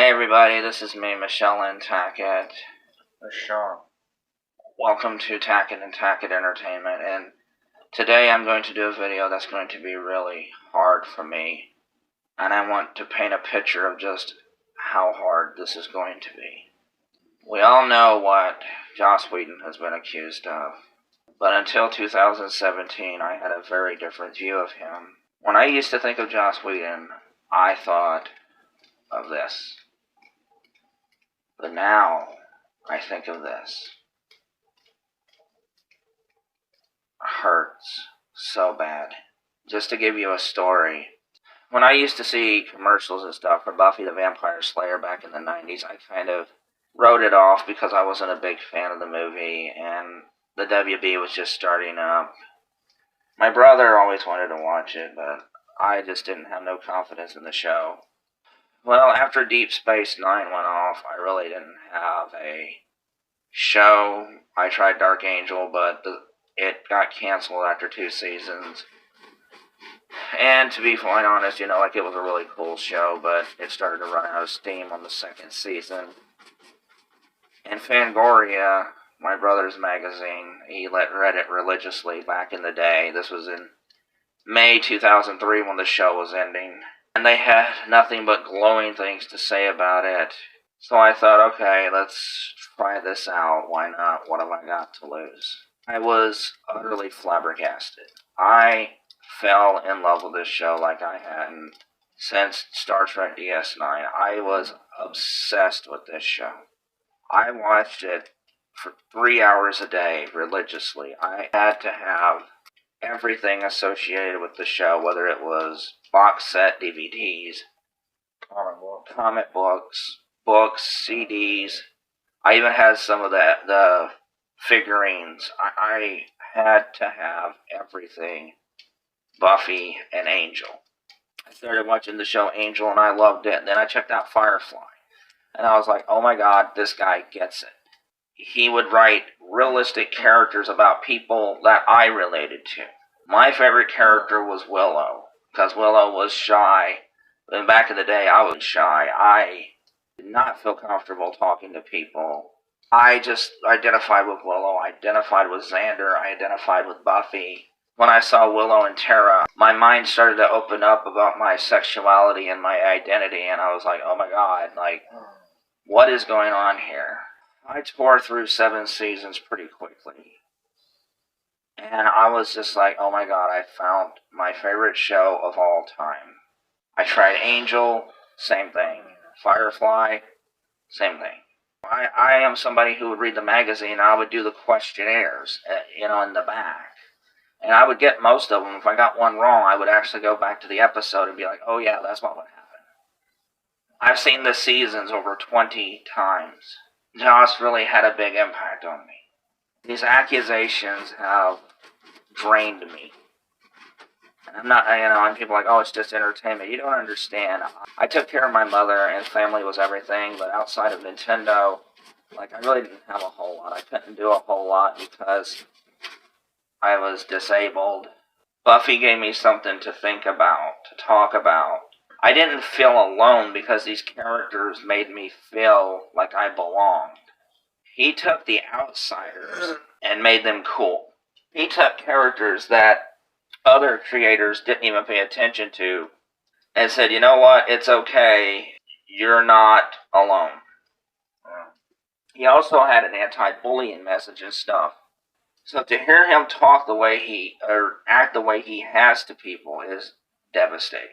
Hi everybody, this is me, Lynn Tackett. Shawn. Welcome to Tackett and Tackett Entertainment, and today I'm going to do a video that's going to be really hard for me, and I want to paint a picture of just how hard this is going to be. We all know what Joss Whedon has been accused of, but until 2017 I had a very different view of him. When I used to think of Joss Whedon, I thought of this. But now, I think of this. It hurts so bad. Just to give you a story, when I used to see commercials and stuff for Buffy the Vampire Slayer back in the 90s, I kind of wrote it off because I wasn't a big fan of the movie, and the WB was just starting up. My brother always wanted to watch it, but I just didn't have no confidence in the show. Well, after Deep Space Nine went off, I really didn't have a show. I tried Dark Angel, but it got canceled after 2 seasons. And to be quite honest, it was a really cool show, but it started to run out of steam on the 2nd season. And Fangoria, my brother's magazine, he read it religiously back in the day. This was in May 2003 when the show was ending. And they had nothing but glowing things to say about it. So I thought, okay, let's try this out. Why not? What have I got to lose? I was utterly flabbergasted. I fell in love with this show like I hadn't since Star Trek DS9. I was obsessed with this show. I watched it for 3 hours a day religiously. I had to have everything associated with the show, whether it was box set DVDs, comic books, CDs. I even had some of the figurines. I had to have everything Buffy and Angel. I started watching the show Angel and I loved it. And then I checked out Firefly. And I was like, oh my god, this guy gets it. He would write realistic characters about people that I related to. My favorite character was Willow, because Willow was shy. And back in the day, I was shy. I did not feel comfortable talking to people. I just identified with Willow. I identified with Xander. I identified with Buffy. When I saw Willow and Tara, my mind started to open up about my sexuality and my identity, and I was like, oh my god, what is going on here? I tore through 7 seasons pretty quickly. And I was just like, oh my god, I found my favorite show of all time. I tried Angel, same thing. Firefly, same thing. I am somebody who would read the magazine, and I would do the questionnaires, in the back. And I would get most of them. If I got one wrong, I would actually go back to the episode and be like, oh yeah, that's what would happen. I've seen the seasons over 20 times. Joss really had a big impact on me. These accusations have drained me. And I'm not, and people are like, oh, it's just entertainment. You don't understand. I took care of my mother, and family was everything, but outside of Nintendo, I really didn't have a whole lot. I couldn't do a whole lot because I was disabled. Buffy gave me something to think about, to talk about. I didn't feel alone because these characters made me feel like I belonged. He took the outsiders and made them cool. He took characters that other creators didn't even pay attention to and said, you know what, it's okay, you're not alone. He also had an anti-bullying message and stuff. So to hear him talk the way or act the way he has to people is devastating.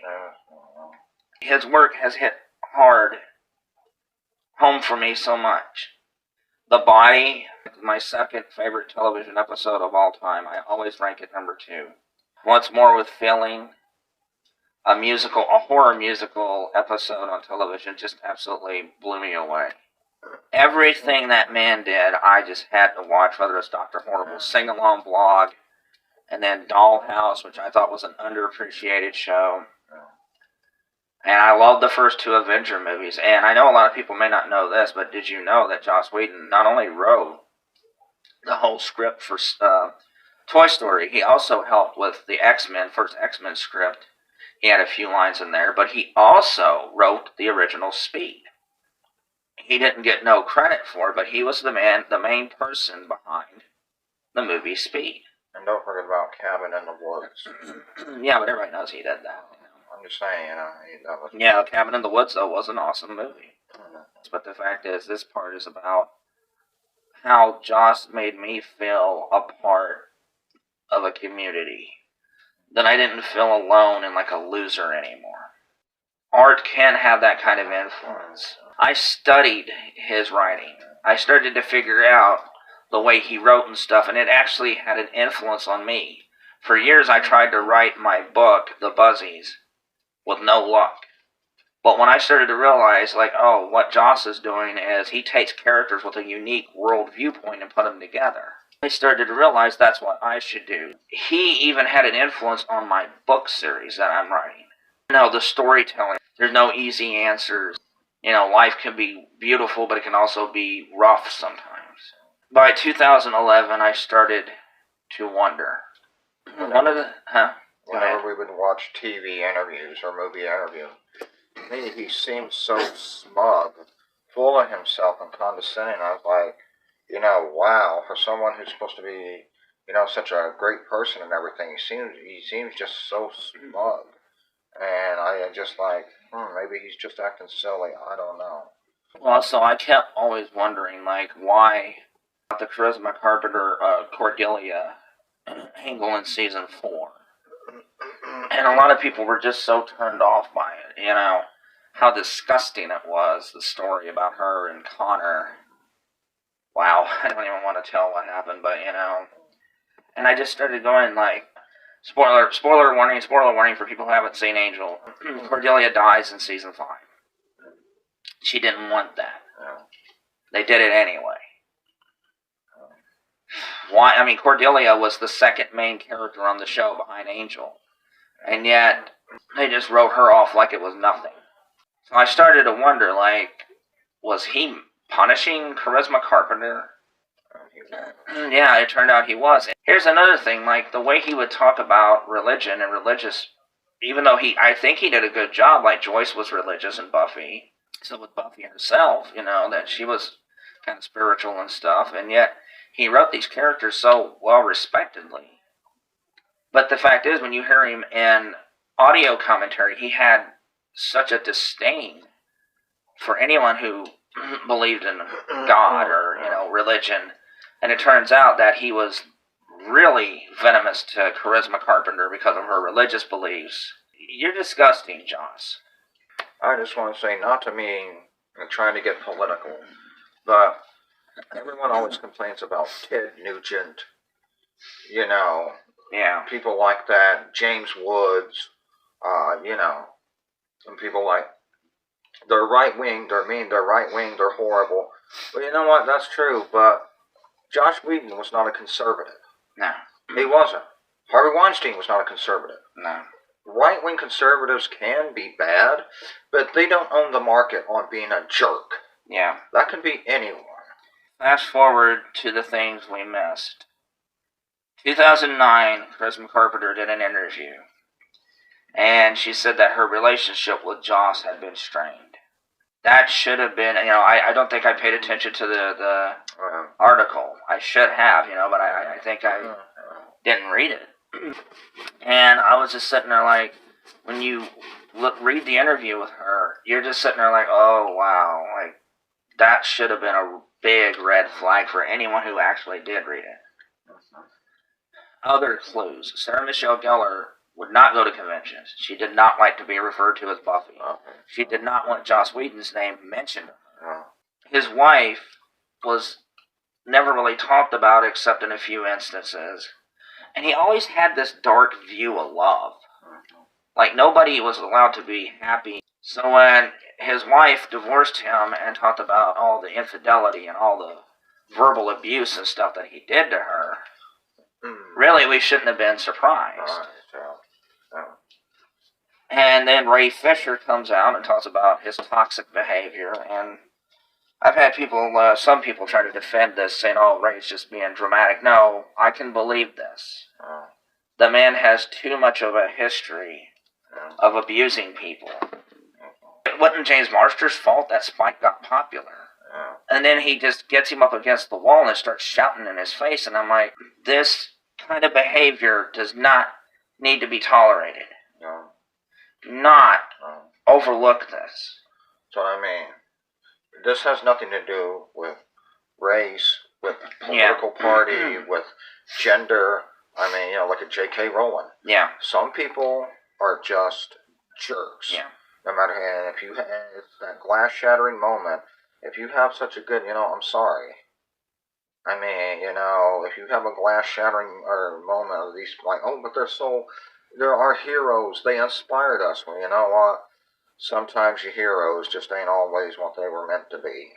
His work has hit home for me so much. The Body, my second favorite television episode of all time. I always rank it number 2. Once More with Feeling, a horror musical episode on television just absolutely blew me away. Everything that man did, I just had to watch, whether it's Dr. Horrible's sing-along blog, and then Dollhouse, which I thought was an underappreciated show. And I love the first 2 Avengers movies. And I know a lot of people may not know this, but did you know that Joss Whedon not only wrote the whole script for Toy Story, he also helped with the first X-Men script. He had a few lines in there, but he also wrote the original Speed. he didn't get no credit for it, but he was the main person behind the movie Speed. And don't forget about Cabin in the Woods. Yeah, but everybody knows he did that. I'm just saying, that was... Yeah, Cabin in the Woods, though, was an awesome movie. But the fact is, this part is about how Joss made me feel a part of a community. That I didn't feel alone and like a loser anymore. Art can have that kind of influence. I studied his writing. I started to figure out the way he wrote and stuff, and it actually had an influence on me. For years, I tried to write my book, The Buzzies, with no luck. But when I started to realize, like, oh, what Joss is doing is he takes characters with a unique world viewpoint and put them together. I started to realize that's what I should do. He even had an influence on my book series that I'm writing. The storytelling. There's no easy answers. Life can be beautiful, but it can also be rough sometimes. By 2011, I started to wonder. Whenever we would watch TV interviews or movie interviews, to me, he seemed so smug, full of himself and condescending. I was like, wow, for someone who's supposed to be, such a great person and everything, he seems just so smug. And I just like, maybe he's just acting silly. I don't know. Well, so I kept always wondering, like, why the Charisma Carpenter Cordelia angle in season 4. And a lot of people were just so turned off by it, how disgusting it was, the story about her and Connor. Wow, I don't even want to tell what happened, but, And I just started going, like, spoiler warning for people who haven't seen Angel. Cordelia dies in season 5. She didn't want that. They did it anyway. Why? I mean, Cordelia was the second main character on the show behind Angel. And yet, they just wrote her off like it was nothing. So I started to wonder, like, was he punishing Charisma Carpenter? Yeah, it turned out he was. Here's another thing, like, the way he would talk about religion and religious, even though I think he did a good job, like Joyce was religious in Buffy. So with Buffy herself, that she was kind of spiritual and stuff, and yet he wrote these characters so well-respectedly. But the fact is, when you hear him in audio commentary, he had such a disdain for anyone who believed in God or, religion. And it turns out that he was really venomous to Charisma Carpenter because of her religious beliefs. You're disgusting, Joss. I just want to say, not to me, I'm trying to get political, but everyone always complains about Ted Nugent, Yeah. People like that, James Woods, and people like, they're right-wing, they're mean, they're right-wing, they're horrible. But you know what, that's true, but Joss Whedon was not a conservative. No. He wasn't. Harvey Weinstein was not a conservative. No. Right-wing conservatives can be bad, but they don't own the market on being a jerk. Yeah. That can be anyone. Fast forward to the things we missed. 2009, Charisma Carpenter did an interview. And she said that her relationship with Joss had been strained. That should have been, I don't think I paid attention to the article. I should have, but I think I didn't read it. And I was just sitting there like, when you read the interview with her, you're just sitting there like, oh, wow, like, that should have been a big red flag for anyone who actually did read it. Other clues. Sarah Michelle Gellar would not go to conventions. She did not like to be referred to as Buffy. She did not want Joss Whedon's name mentioned. His wife was never really talked about except in a few instances. And he always had this dark view of love. Like, nobody was allowed to be happy. So when his wife divorced him and talked about all the infidelity and all the verbal abuse and stuff that he did to her, really, we shouldn't have been surprised. And then Ray Fisher comes out and talks about his toxic behavior, and I've had some people try to defend this, saying, oh, Ray's just being dramatic. No, I can believe this. The man has too much of a history of abusing people. It wasn't James Marsters' fault that Spike got popular. And then he just gets him up against the wall and starts shouting in his face. And I'm like, this kind of behavior does not need to be tolerated. No. Do not overlook this. So I mean, this has nothing to do with race, with political party, with gender. I mean, you know, look at J.K. Rowling. Yeah. Some people are just jerks. Yeah. No matter how, if you have that glass shattering moment, if you have such a good, you know, I'm sorry. I mean, you know, if you have a glass shattering moment of these, like, oh, but they're our heroes. They inspired us. Well, you know what? Sometimes your heroes just ain't always what they were meant to be.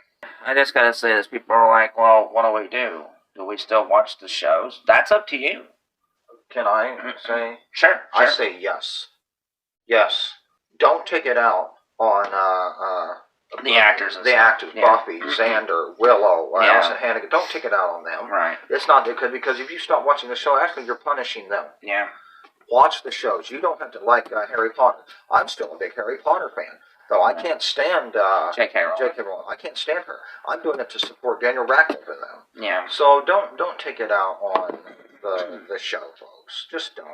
I just gotta say this. People are like, well, what do we do? Do we still watch the shows? That's up to you. Can I say? Sure. I say yes. Yes. Don't take it out on the actors. The actors, Buffy, Xander, Willow, Allison Hannigan. Don't take it out on them. Right. It's not because if you stop watching the show, actually you're punishing them. Yeah. Watch the shows. You don't have to like Harry Potter. I'm still a big Harry Potter fan, though I can't stand J.K. Rowling. I can't stand her. I'm doing it to support Daniel Radcliffe and them. Yeah. So don't take it out on the show, folks. Just don't.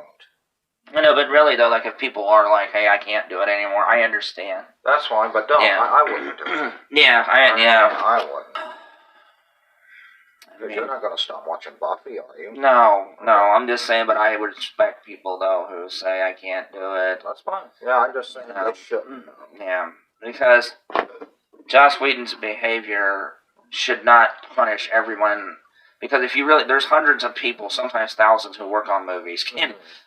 I know, but really though, like if people are like, "Hey, I can't do it anymore," I understand. That's fine, but don't. Yeah. I wouldn't do it. I wouldn't. Because you're not going to stop watching Buffy, are you? No. I'm just saying, but I would respect people though who say I can't do it. That's fine. Yeah, I'm just saying they shouldn't. Yeah, because Joss Whedon's behavior should not punish everyone. Because if you really, there's hundreds of people, sometimes thousands, who work on movies.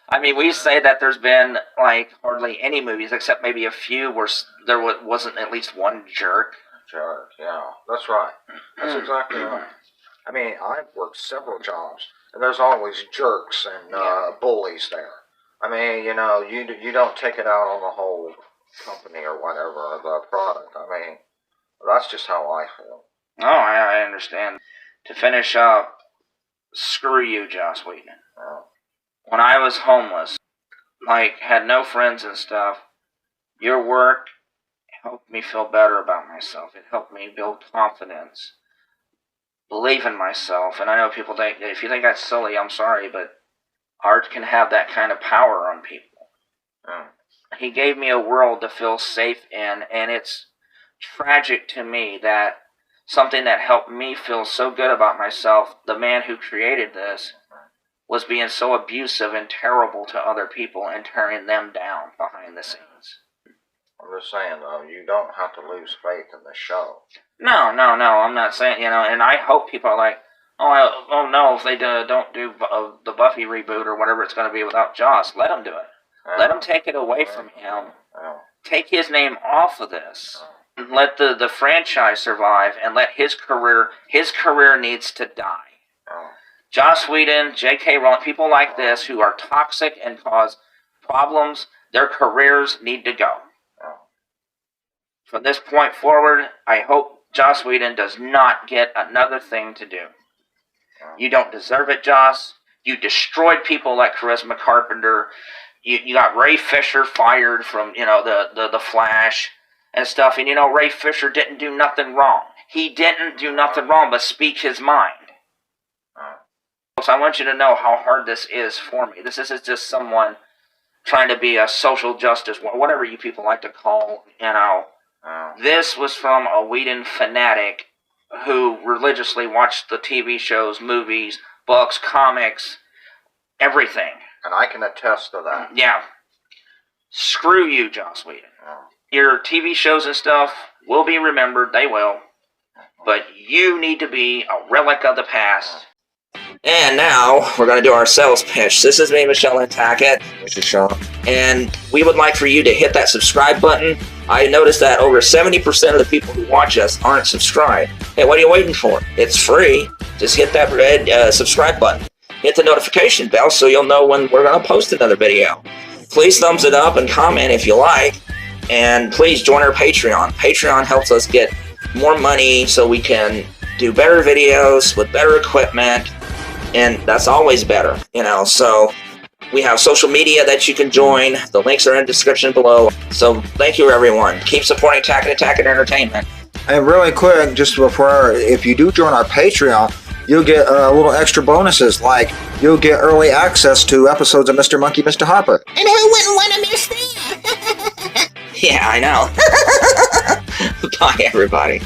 I mean, we say that there's been like hardly any movies, except maybe a few where there wasn't at least one jerk. Jerk, yeah, that's right. That's exactly right. I mean, I've worked several jobs, and there's always jerks and bullies there. I mean, you know, you don't take it out on the whole company or whatever, or the product. I mean, that's just how I feel. Oh, I understand. To finish up, screw you, Joss Whedon. Oh. When I was homeless, like, had no friends and stuff, your work helped me feel better about myself. It helped me build confidence, believe in myself. And I know people think, if you think that's silly, I'm sorry, but art can have that kind of power on people. Oh. He gave me a world to feel safe in, and it's tragic to me that something that helped me feel so good about myself, the man who created this, was being so abusive and terrible to other people and tearing them down behind the scenes. I'm just saying, though, you don't have to lose faith in the show. No, I'm not saying, you know, and I hope people are like, oh no, if they don't do the Buffy reboot or whatever it's going to be without Joss, let them do it. Let them take it away from him. Take his name off of this. Let the franchise survive, and let his career needs to die. Joss Whedon, J.K. Rowling, people like this who are toxic and cause problems, their careers need to go. From this point forward, I hope Joss Whedon does not get another thing to do. You don't deserve it, Joss. You destroyed people like Charisma Carpenter. You got Ray Fisher fired from, you know, the Flash and stuff. And, you know, Ray Fisher didn't do nothing wrong. He didn't do nothing wrong but speak his mind. So I want you to know how hard this is for me. This is just someone trying to be a social justice, whatever you people like to call, you know. This was from a Whedon fanatic who religiously watched the TV shows, movies, books, comics, everything. And I can attest to that. Yeah. Screw you, Joss Whedon. Your TV shows and stuff will be remembered, they will. But you need to be a relic of the past. And now, we're going to do our sales pitch. This is me, Lynn Tackett. This is Shawn. And we would like for you to hit that subscribe button. I noticed that over 70% of the people who watch us aren't subscribed. Hey, what are you waiting for? It's free. Just hit that red subscribe button. Hit the notification bell so you'll know when we're going to post another video. Please thumbs it up and comment if you like. And please join our Patreon. Patreon helps us get more money so we can do better videos with better equipment. And that's always better, you know. So we have social media that you can join. The links are in the description below. So thank you, everyone. Keep supporting Tackett and Tackett Entertainment. And really quick, just before, if you do join our Patreon, you'll get little extra bonuses, like you'll get early access to episodes of Mr. Monkey, Mr. Hopper. And who wouldn't want to miss that? Yeah, I know. Bye, everybody.